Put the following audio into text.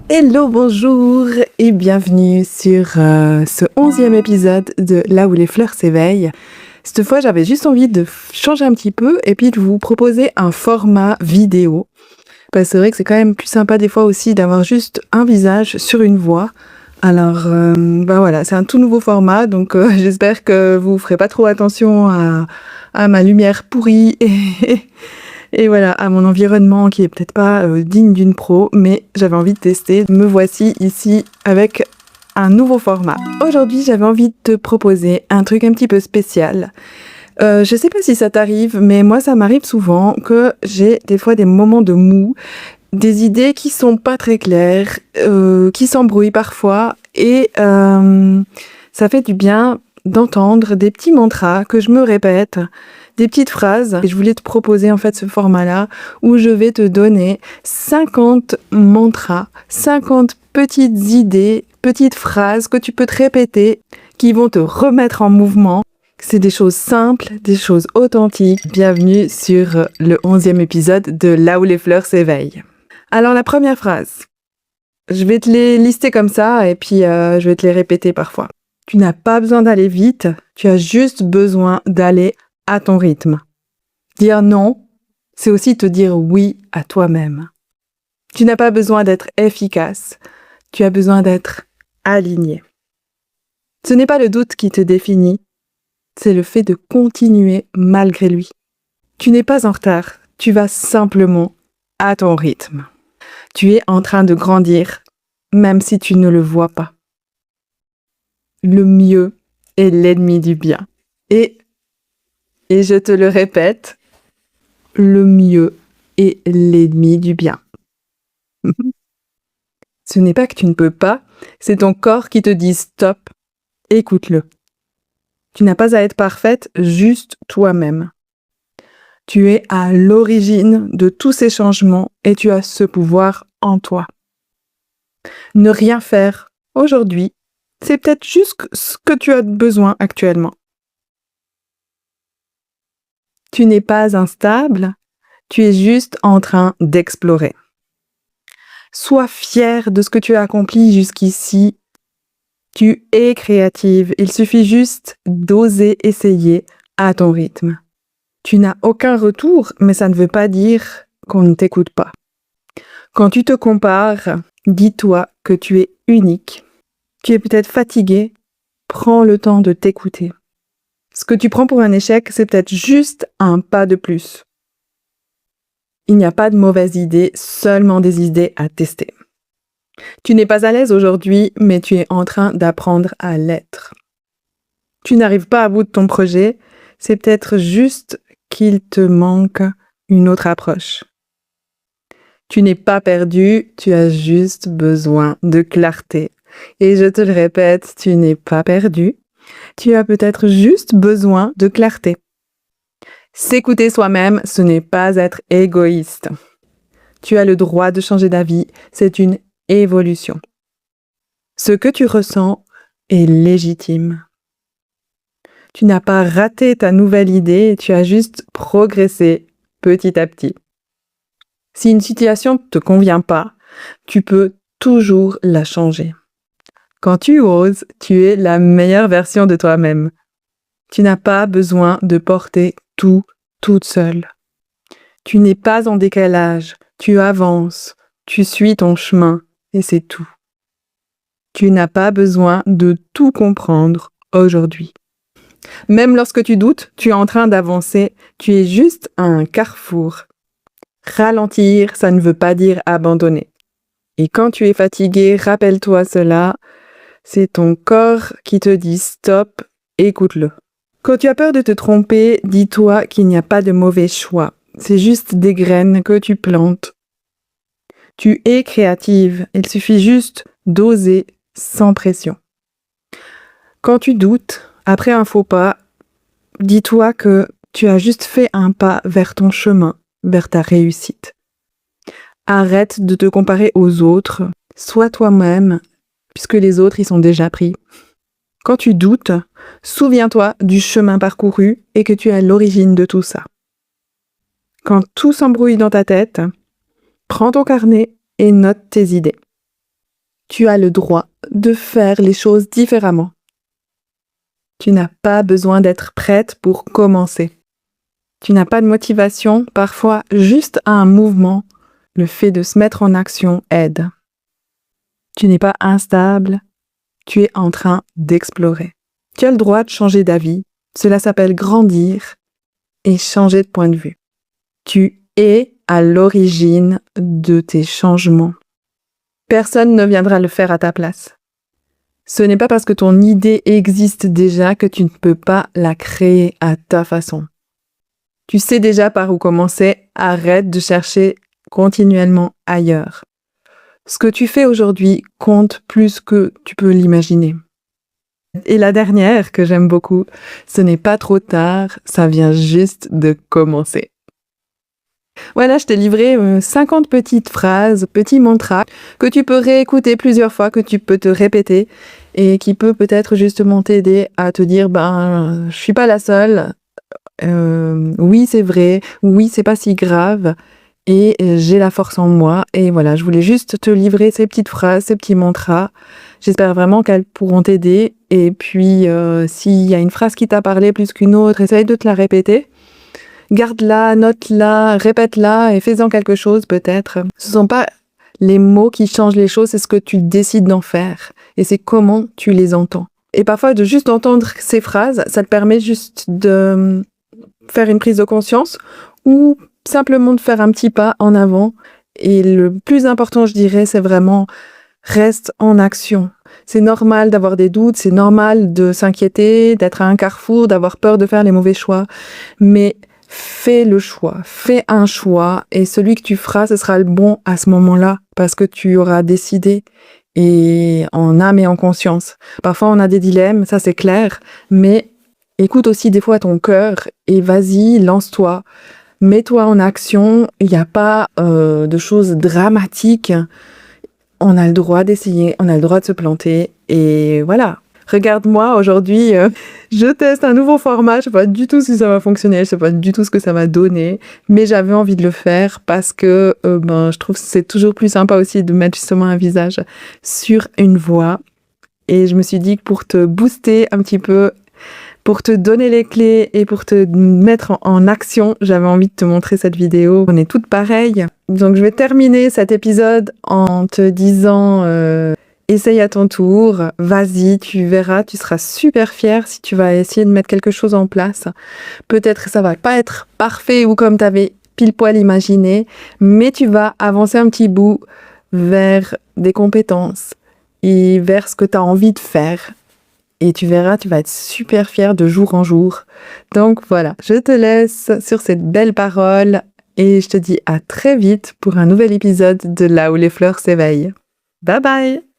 Hello, bonjour et bienvenue sur ce 11e épisode de Là où les fleurs s'éveillent. Cette fois, j'avais juste envie de changer un petit peu et puis de vous proposer un format vidéo. Parce que c'est vrai que c'est quand même plus sympa des fois aussi d'avoir juste un visage sur une voix. Alors, voilà, c'est un tout nouveau format, donc j'espère que vous ferez pas trop attention à ma lumière pourrie et voilà, à mon environnement qui est peut-être pas digne d'une pro, mais j'avais envie de tester. Me voici ici avec un nouveau format. Aujourd'hui, j'avais envie de te proposer un truc un petit peu spécial. Je sais pas si ça t'arrive, mais moi, ça m'arrive souvent que j'ai des fois des moments de mou, des idées qui sont pas très claires, qui s'embrouillent parfois, et ça fait du bien d'entendre des petits mantras que je me répète, des petites phrases. Et je voulais te proposer en fait ce format-là où je vais te donner 50 mantras, 50 petites idées, petites phrases que tu peux te répéter qui vont te remettre en mouvement. C'est des choses simples, des choses authentiques. Bienvenue sur le 11e épisode de Là où les fleurs s'éveillent. Alors la première phrase, je vais te les lister comme ça et puis je vais te les répéter parfois. Tu n'as pas besoin d'aller vite, tu as juste besoin d'aller à ton rythme. Dire non, c'est aussi te dire oui à toi-même. Tu n'as pas besoin d'être efficace, tu as besoin d'être aligné. Ce n'est pas le doute qui te définit, c'est le fait de continuer malgré lui. Tu n'es pas en retard, tu vas simplement à ton rythme. Tu es en train de grandir, même si tu ne le vois pas. Le mieux est l'ennemi du bien. Et je te le répète, le mieux est l'ennemi du bien. Ce n'est pas que tu ne peux pas, c'est ton corps qui te dit stop, écoute-le. Tu n'as pas à être parfaite, juste toi-même. Tu es à l'origine de tous ces changements et tu as ce pouvoir en toi. Ne rien faire aujourd'hui, c'est peut-être juste ce que tu as besoin actuellement. Tu n'es pas instable, tu es juste en train d'explorer. Sois fier de ce que tu as accompli jusqu'ici. Tu es créative, il suffit juste d'oser essayer à ton rythme. Tu n'as aucun retour, mais ça ne veut pas dire qu'on ne t'écoute pas. Quand tu te compares, dis-toi que tu es unique. Tu es peut-être fatigué, prends le temps de t'écouter. Ce que tu prends pour un échec, c'est peut-être juste un pas de plus. Il n'y a pas de mauvaises idées, seulement des idées à tester. Tu n'es pas à l'aise aujourd'hui, mais tu es en train d'apprendre à l'être. Tu n'arrives pas à bout de ton projet, c'est peut-être juste qu'il te manque une autre approche. Tu n'es pas perdu, tu as juste besoin de clarté. Et je te le répète, tu n'es pas perdu, tu as peut-être juste besoin de clarté. S'écouter soi-même, ce n'est pas être égoïste. Tu as le droit de changer d'avis, c'est une évolution. Ce que tu ressens est légitime. Tu n'as pas raté ta nouvelle idée, tu as juste progressé petit à petit. Si une situation ne te convient pas, tu peux toujours la changer. Quand tu oses, tu es la meilleure version de toi-même. Tu n'as pas besoin de porter tout toute seule. Tu n'es pas en décalage, tu avances, tu suis ton chemin et c'est tout. Tu n'as pas besoin de tout comprendre aujourd'hui. Même lorsque tu doutes, tu es en train d'avancer, tu es juste à un carrefour. Ralentir, ça ne veut pas dire abandonner. Et quand tu es fatigué, rappelle-toi cela, c'est ton corps qui te dit stop, écoute-le. Quand tu as peur de te tromper, dis-toi qu'il n'y a pas de mauvais choix. C'est juste des graines que tu plantes. Tu es créative, il suffit juste d'oser sans pression. Quand tu doutes, après un faux pas, dis-toi que tu as juste fait un pas vers ton chemin, vers ta réussite. Arrête de te comparer aux autres, sois toi-même, puisque les autres y sont déjà pris. Quand tu doutes, souviens-toi du chemin parcouru et que tu es à l'origine de tout ça. Quand tout s'embrouille dans ta tête, prends ton carnet et note tes idées. Tu as le droit de faire les choses différemment. Tu n'as pas besoin d'être prête pour commencer. Tu n'as pas de motivation, parfois juste un mouvement, le fait de se mettre en action aide. Tu n'es pas instable, tu es en train d'explorer. Tu as le droit de changer d'avis, cela s'appelle grandir et changer de point de vue. Tu es à l'origine de tes changements. Personne ne viendra le faire à ta place. Ce n'est pas parce que ton idée existe déjà que tu ne peux pas la créer à ta façon. Tu sais déjà par où commencer, arrête de chercher continuellement ailleurs. Ce que tu fais aujourd'hui compte plus que tu peux l'imaginer. Et la dernière que j'aime beaucoup, ce n'est pas trop tard, ça vient juste de commencer. Voilà, je t'ai livré 50 petites phrases, petits mantras que tu peux réécouter plusieurs fois, que tu peux te répéter et qui peut peut-être justement t'aider à te dire je suis pas la seule. Oui, c'est vrai. Oui, c'est pas si grave. Et j'ai la force en moi. Et voilà, je voulais juste te livrer ces petites phrases, ces petits mantras. J'espère vraiment qu'elles pourront t'aider. Et puis, s'il y a une phrase qui t'a parlé plus qu'une autre, essaye de te la répéter. Garde-la, note-la, répète-la et fais-en quelque chose peut-être. Ce ne sont pas les mots qui changent les choses, c'est ce que tu décides d'en faire. Et c'est comment tu les entends. Et parfois, de juste entendre ces phrases, ça te permet juste de faire une prise de conscience ou simplement de faire un petit pas en avant. Et le plus important, je dirais, c'est vraiment reste en action. C'est normal d'avoir des doutes, c'est normal de s'inquiéter, d'être à un carrefour, d'avoir peur de faire les mauvais choix. Mais fais le choix, fais un choix et celui que tu feras, ce sera le bon à ce moment-là parce que tu auras décidé et en âme et en conscience. Parfois, on a des dilemmes, ça c'est clair, mais écoute aussi des fois ton cœur et vas-y, lance-toi. Mets-toi en action, il n'y a pas de choses dramatiques. On a le droit d'essayer, on a le droit de se planter et voilà. Regarde-moi, aujourd'hui, je teste un nouveau format, je sais pas du tout si ça va fonctionner, je sais pas du tout ce que ça va donner, mais j'avais envie de le faire parce que je trouve que c'est toujours plus sympa aussi de mettre justement un visage sur une voix. Et je me suis dit que pour te booster un petit peu, pour te donner les clés et pour te mettre en action, j'avais envie de te montrer cette vidéo. On est toutes pareilles. Donc je vais terminer cet épisode en te disant essaye à ton tour, vas-y, tu verras, tu seras super fière si tu vas essayer de mettre quelque chose en place. Peut-être que ça va pas être parfait ou comme tu avais pile poil imaginé, mais tu vas avancer un petit bout vers des compétences et vers ce que tu as envie de faire. Et tu verras, tu vas être super fière de jour en jour. Donc voilà, je te laisse sur cette belle parole et je te dis à très vite pour un nouvel épisode de Là où les fleurs s'éveillent. Bye bye!